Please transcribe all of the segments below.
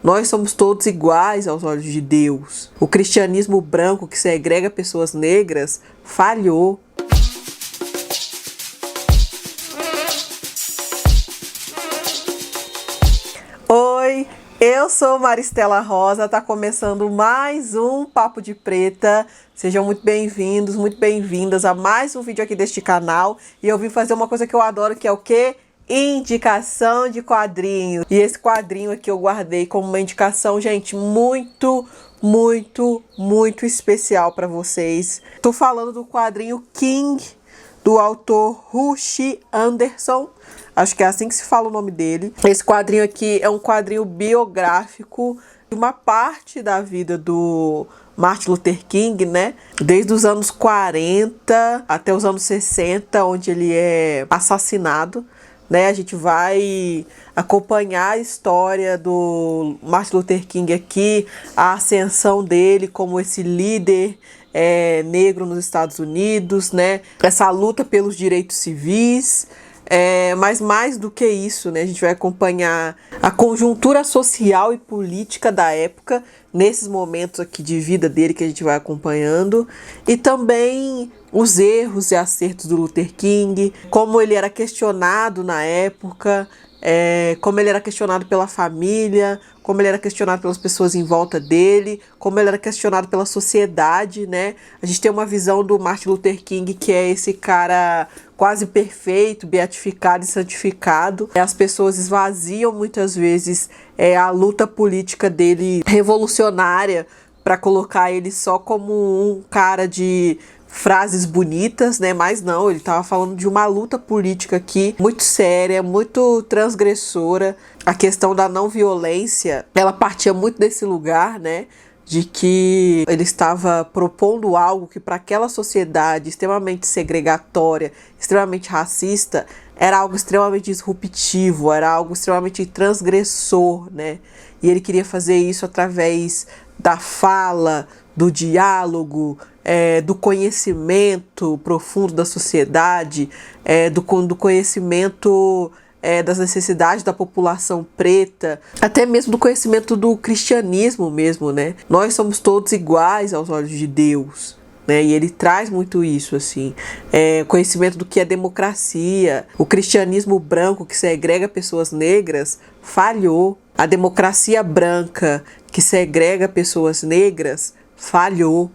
Nós somos todos iguais aos olhos de Deus. O cristianismo branco que segrega pessoas negras falhou. Oi, eu sou Maristela Rosa, tá começando mais um Papo de Preta. Sejam muito bem-vindos, muito bem-vindas a mais um vídeo aqui deste canal. E eu vim fazer uma coisa que eu adoro, que é o quê? Indicação de quadrinho. E esse quadrinho aqui eu guardei como uma indicação, gente, muito especial para vocês. Tô falando do quadrinho King, do autor Rushi Anderson. Acho que é assim que se fala o nome dele. Esse quadrinho aqui é um quadrinho biográfico de uma parte da vida do Martin Luther King, né? Desde os anos 40 até os anos 60, onde ele é assassinado. Né, a gente vai acompanhar a história do Martin Luther King aqui, a ascensão dele como esse líder negro nos Estados Unidos, né, essa luta pelos direitos civis, mas mais do que isso, né, a gente vai acompanhar a conjuntura social e política da época, nesses momentos aqui de vida dele que a gente vai acompanhando, e também os erros e acertos do Luther King, como ele era questionado na época, como ele era questionado pela família, como ele era questionado pelas pessoas em volta dele, como ele era questionado pela sociedade, né? A gente tem uma visão do Martin Luther King que é esse cara quase perfeito, beatificado e santificado. As pessoas esvaziam muitas vezes a luta política dele revolucionária para colocar ele só como um cara de frases bonitas, né? Mas não, ele estava falando de uma luta política aqui muito séria, muito transgressora. A questão da não violência, ela partia muito desse lugar, né? De que ele estava propondo algo que para aquela sociedade extremamente segregatória, extremamente racista, era algo extremamente disruptivo, era algo extremamente transgressor, né? E ele queria fazer isso através da fala, do diálogo, do conhecimento profundo da sociedade, do conhecimento das necessidades da população preta, até mesmo do conhecimento do cristianismo mesmo, né? Nós somos todos iguais aos olhos de Deus, né? E ele traz muito isso, assim, conhecimento do que é democracia. O cristianismo branco que segrega pessoas negras falhou. A democracia branca que segrega pessoas negras falhou.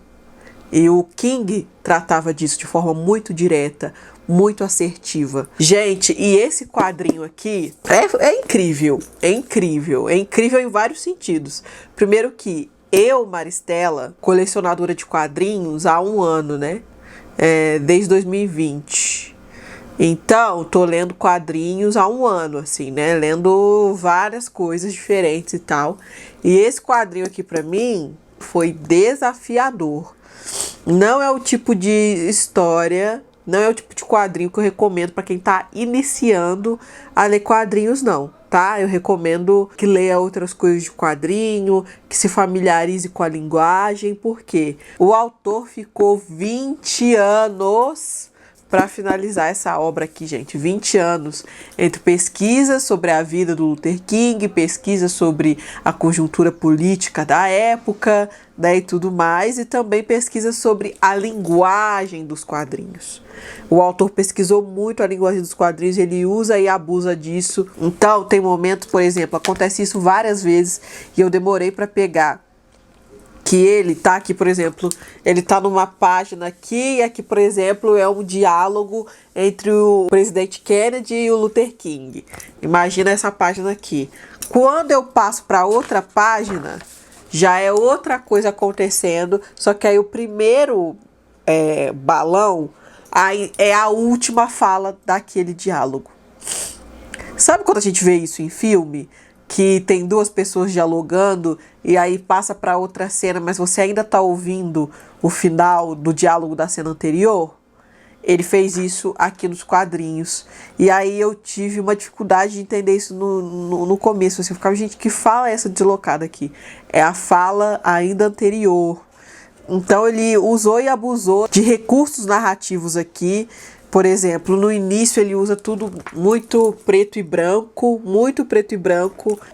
E o King tratava disso de forma muito direta, muito assertiva. Gente, e esse quadrinho aqui é incrível, é incrível, é incrível em vários sentidos. Primeiro que eu, Maristela, colecionadora de quadrinhos há um ano, né? Desde 2020. Então, tô lendo quadrinhos há um ano, assim, né? Lendo várias coisas diferentes e tal. E esse quadrinho aqui, pra mim, foi desafiador. Não é o tipo de história, não é o tipo de quadrinho que eu recomendo para quem tá iniciando a ler quadrinhos, não, tá? Eu recomendo que leia outras coisas de quadrinho, que se familiarize com a linguagem, porque o autor ficou 20 anos para finalizar essa obra aqui, gente. 20 anos entre pesquisas sobre a vida do Luther King, pesquisa sobre a conjuntura política da época, né, e tudo mais, e também pesquisa sobre a linguagem dos quadrinhos. O autor pesquisou muito a linguagem dos quadrinhos, ele usa e abusa disso. Então, tem momentos, por exemplo, acontece isso várias vezes e eu demorei para pegar. Que ele tá aqui, por exemplo, ele tá numa página aqui, e aqui, por exemplo, é um diálogo entre o presidente Kennedy e o Luther King. Imagina essa página aqui. Quando eu passo para outra página, já é outra coisa acontecendo, só que aí o primeiro balão aí é a última fala daquele diálogo. Sabe quando a gente vê isso em filme? Que tem duas pessoas dialogando e aí passa para outra cena, mas você ainda está ouvindo o final do diálogo da cena anterior? Ele fez isso aqui nos quadrinhos. E aí eu tive uma dificuldade de entender isso no começo. Assim, eu ficava, gente, que fala é essa deslocada aqui? É a fala ainda anterior. Então ele usou e abusou de recursos narrativos aqui, Por exemplo, no início ele usa tudo muito preto e branco,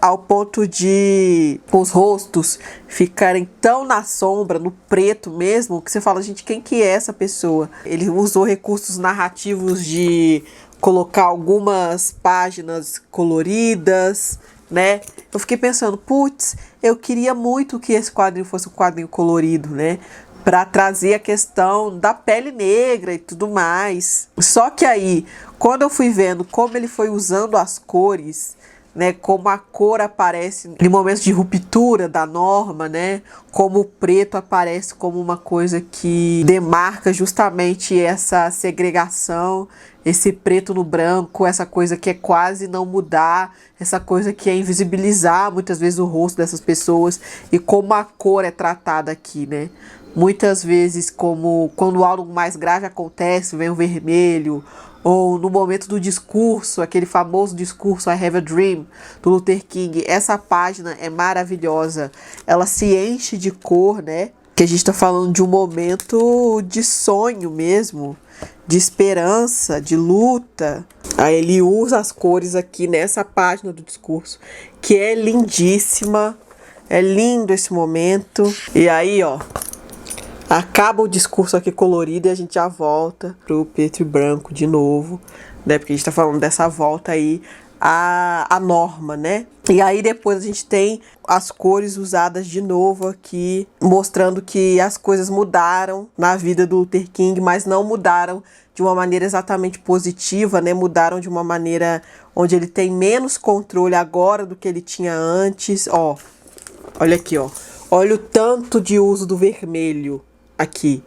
ao ponto de os rostos ficarem tão na sombra, no preto mesmo, que você fala, gente, quem que é essa pessoa? Ele usou recursos narrativos de colocar algumas páginas coloridas, né? Eu fiquei pensando, putz, eu queria muito que esse quadrinho fosse um quadrinho colorido, né? Para trazer a questão da pele negra e tudo mais. Só que aí, quando eu fui vendo como ele foi usando as cores, né, como a cor aparece em momentos de ruptura da norma, né, como o preto aparece como uma coisa que demarca justamente essa segregação, esse preto no branco, essa coisa que é quase não mudar, essa coisa que é invisibilizar muitas vezes o rosto dessas pessoas, e como a cor é tratada aqui, né? Muitas vezes, como quando algo mais grave acontece, vem o vermelho, ou no momento do discurso, aquele famoso discurso I Have a Dream, do Luther King. Essa página é maravilhosa, ela se enche de cor, né? Que a gente está falando de um momento de sonho mesmo, de esperança, de luta. Aí ele usa as cores aqui nessa página do discurso, que é lindíssima, é lindo esse momento. E aí, ó, acaba o discurso aqui colorido e a gente já volta pro preto e branco de novo, né? Porque a gente tá falando dessa volta aí à norma, né? E aí depois a gente tem as cores usadas de novo aqui, mostrando que as coisas mudaram na vida do Luther King, mas não mudaram de uma maneira exatamente positiva, né? Mudaram de uma maneira onde ele tem menos controle agora do que ele tinha antes. Ó, olha aqui, ó. Olha o tanto de uso do vermelho aqui,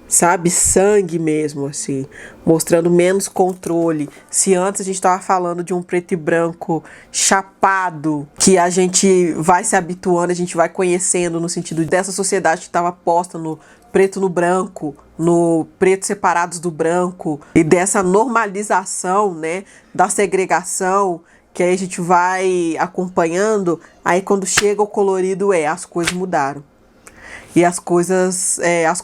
sabe? Sangue mesmo, assim, mostrando menos controle. Se antes a gente estava falando de um preto e branco chapado, que a gente vai se habituando, a gente vai conhecendo, no sentido dessa sociedade que estava posta no preto no branco, no preto separados do branco, e dessa normalização, né, da segregação, que aí a gente vai acompanhando. Aí quando chega o colorido, as coisas mudaram. E as coisas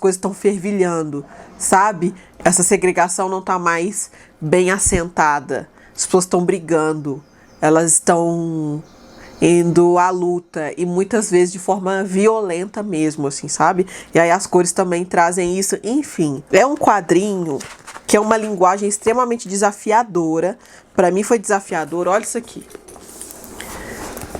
estão fervilhando, sabe? Essa segregação não está mais bem assentada. As pessoas estão brigando, elas estão indo à luta, e muitas vezes de forma violenta mesmo, assim, sabe? E aí as cores também trazem isso. Enfim, é um quadrinho que é uma linguagem extremamente desafiadora. Para mim foi desafiador. Olha isso aqui.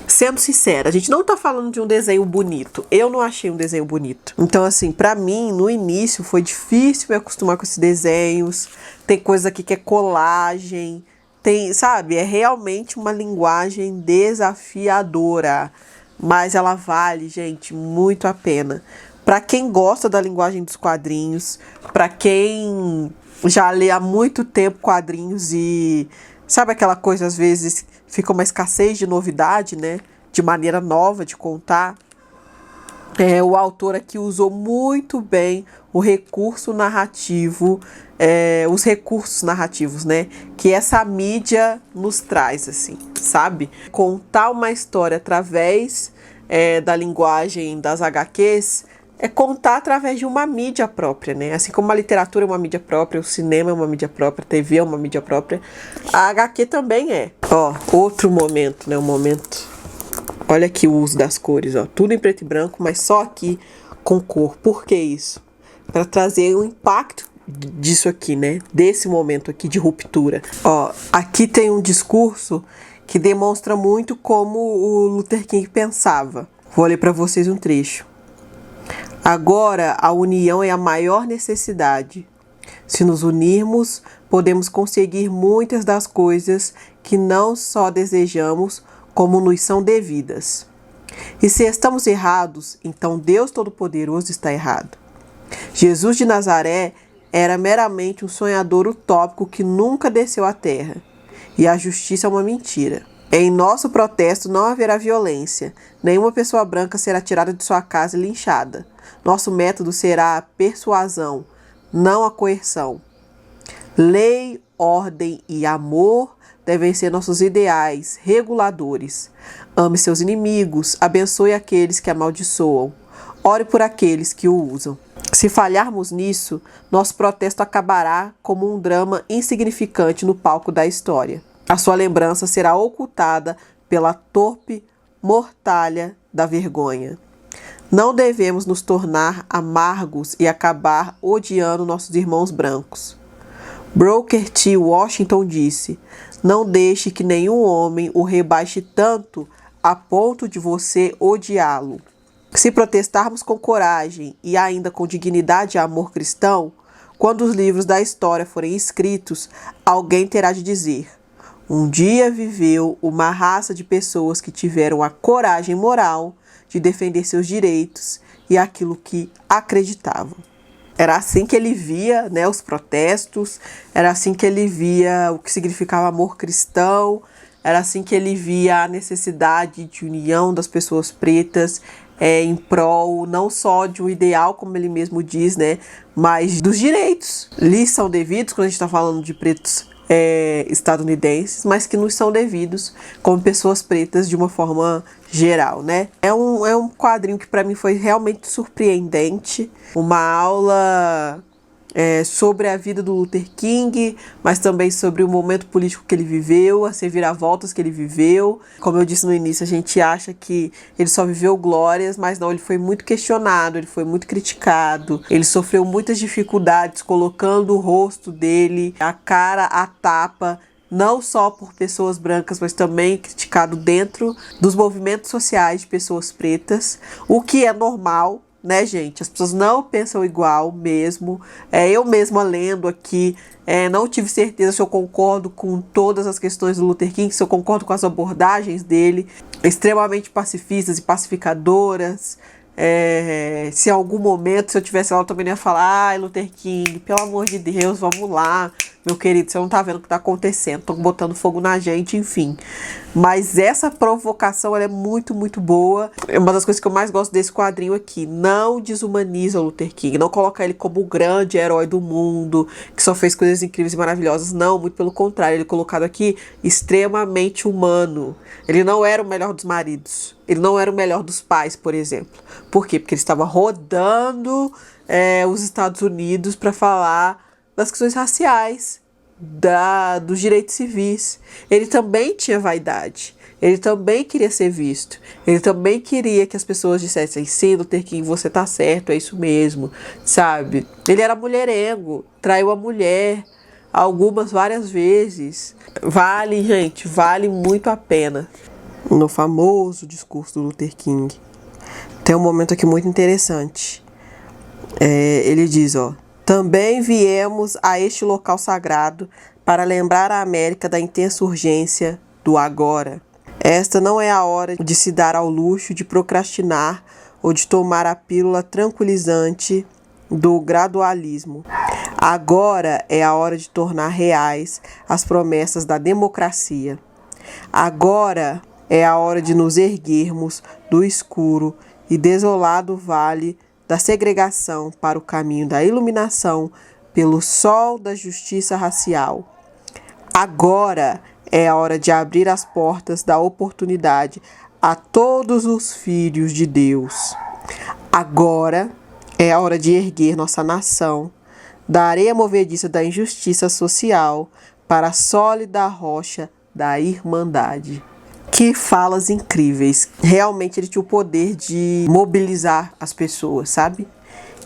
Sendo sincera, a gente não tá falando de um desenho bonito. Eu não achei um desenho bonito. Então, assim, pra mim, no início, foi difícil me acostumar com esses desenhos. Tem coisa aqui que é colagem. Tem, sabe? É realmente uma linguagem desafiadora. Mas ela vale, gente, muito a pena. Pra quem gosta da linguagem dos quadrinhos, pra quem já lê há muito tempo quadrinhos e... sabe aquela coisa, às vezes, fica uma escassez de novidade, né? De maneira nova de contar. O autor aqui usou muito bem o recurso narrativo, os recursos narrativos, né? Que essa mídia nos traz, assim, sabe? Contar uma história através da linguagem das HQs é contar através de uma mídia própria, né? Assim como a literatura é uma mídia própria, o cinema é uma mídia própria, a TV é uma mídia própria, a HQ também é. Ó, outro momento, né? Um momento. Olha aqui o uso das cores, ó. Tudo em preto e branco, mas só aqui com cor. Por que isso? Para trazer o impacto disso aqui, né? Desse momento aqui de ruptura. Ó, aqui tem um discurso que demonstra muito como o Luther King pensava. Vou ler para vocês um trecho. Agora, a união é a maior necessidade. Se nos unirmos, podemos conseguir muitas das coisas que não só desejamos, como nos são devidas. E se estamos errados, então Deus Todo-Poderoso está errado. Jesus de Nazaré era meramente um sonhador utópico que nunca desceu à terra. E a justiça é uma mentira. Em nosso protesto não haverá violência. Nenhuma pessoa branca será tirada de sua casa e linchada. Nosso método será a persuasão, não a coerção. Lei, ordem e amor devem ser nossos ideais reguladores. Ame seus inimigos, abençoe aqueles que amaldiçoam. Ore por aqueles que o usam. Se falharmos nisso, nosso protesto acabará como um drama insignificante no palco da história. A sua lembrança será ocultada pela torpe mortalha da vergonha. Não devemos nos tornar amargos e acabar odiando nossos irmãos brancos. Booker T. Washington disse: não deixe que nenhum homem o rebaixe tanto a ponto de você odiá-lo. Se protestarmos com coragem e ainda com dignidade e amor cristão, quando os livros da história forem escritos, alguém terá de dizer: um dia viveu uma raça de pessoas que tiveram a coragem moral de defender seus direitos e aquilo que acreditavam. Era assim que ele via, né, os protestos, era assim que ele via o que significava amor cristão, era assim que ele via a necessidade de união das pessoas pretas em prol não só de um ideal, como ele mesmo diz, né, mas dos direitos. Lhes são devidos, quando a gente está falando de pretos estadunidenses, mas que nos são devidos como pessoas pretas de uma forma geral, né? É um quadrinho que para mim foi realmente surpreendente, uma aula sobre a vida do Luther King, mas também sobre o momento político que ele viveu, as reviravoltas que ele viveu. Como eu disse no início, a gente acha que ele só viveu glórias, mas não, ele foi muito questionado, ele foi muito criticado, ele sofreu muitas dificuldades colocando o rosto dele, a cara à tapa, não só por pessoas brancas, mas também criticado dentro dos movimentos sociais de pessoas pretas, o que é normal, né, gente? As pessoas não pensam igual mesmo. Eu mesma lendo aqui, não tive certeza se eu concordo com todas as questões do Luther King, se eu concordo com as abordagens dele, extremamente pacifistas e pacificadoras. Se em algum momento, se eu tivesse lá, eu também ia falar: ai, Luther King, pelo amor de Deus, vamos lá, meu querido, você não tá vendo o que tá acontecendo, estão botando fogo na gente, enfim. Mas essa provocação, ela é muito, muito boa. É uma das coisas que eu mais gosto desse quadrinho aqui. Não desumaniza o Luther King, não coloca ele como o grande herói do mundo, que só fez coisas incríveis e maravilhosas. Não, muito pelo contrário, ele é colocado aqui extremamente humano. Ele não era o melhor dos maridos, ele não era o melhor dos pais, por exemplo. Por quê? Porque ele estava rodando os Estados Unidos para falar das questões raciais, dos direitos civis. Ele também tinha vaidade, ele também queria ser visto, ele também queria que as pessoas dissessem: sim, Luther King, você tá certo, é isso mesmo, sabe? Ele era mulherengo, traiu a mulher várias vezes. Vale, gente, vale muito a pena. No famoso discurso do Luther King, tem um momento aqui muito interessante. Ele diz, também viemos a este local sagrado para lembrar a América da intensa urgência do agora. Esta não é a hora de se dar ao luxo de procrastinar ou de tomar a pílula tranquilizante do gradualismo. Agora é a hora de tornar reais as promessas da democracia. Agora é a hora de nos erguermos do escuro e desolado vale da segregação para o caminho da iluminação pelo sol da justiça racial. Agora é a hora de abrir as portas da oportunidade a todos os filhos de Deus. Agora é a hora de erguer nossa nação da areia movediça da injustiça social para a sólida rocha da irmandade. Que falas incríveis. Realmente ele tinha o poder de mobilizar as pessoas, sabe?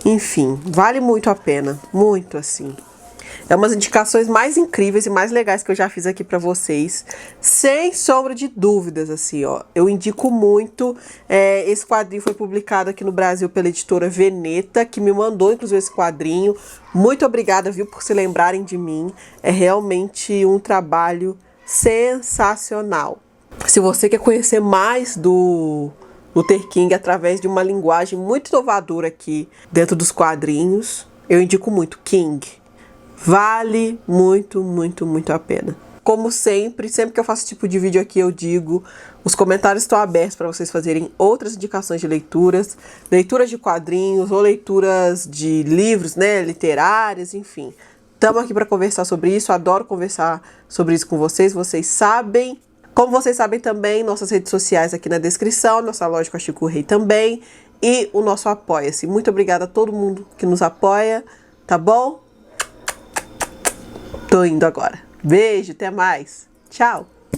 Enfim, vale muito a pena. Muito, assim. É umas indicações mais incríveis e mais legais que eu já fiz aqui pra vocês. Sem sombra de dúvidas, assim, Eu indico muito. Esse quadrinho foi publicado aqui no Brasil pela editora Veneta, que me mandou, inclusive, esse quadrinho. Muito obrigada, viu, por se lembrarem de mim. É realmente um trabalho sensacional. Se você quer conhecer mais do Luther King através de uma linguagem muito inovadora aqui dentro dos quadrinhos, eu indico muito King. Vale muito, muito, muito a pena. Como sempre que eu faço esse tipo de vídeo aqui, eu digo, os comentários estão abertos para vocês fazerem outras indicações de leituras de quadrinhos ou leituras de livros, né, literárias, enfim. Estamos aqui para conversar sobre isso, adoro conversar sobre isso com vocês, vocês sabem. Como vocês sabem também, nossas redes sociais aqui na descrição, nossa loja com a Chico Rei também. e o nosso Apoia-se. Muito obrigada a todo mundo que nos apoia, tá bom? Tô indo agora. Beijo, até mais. Tchau!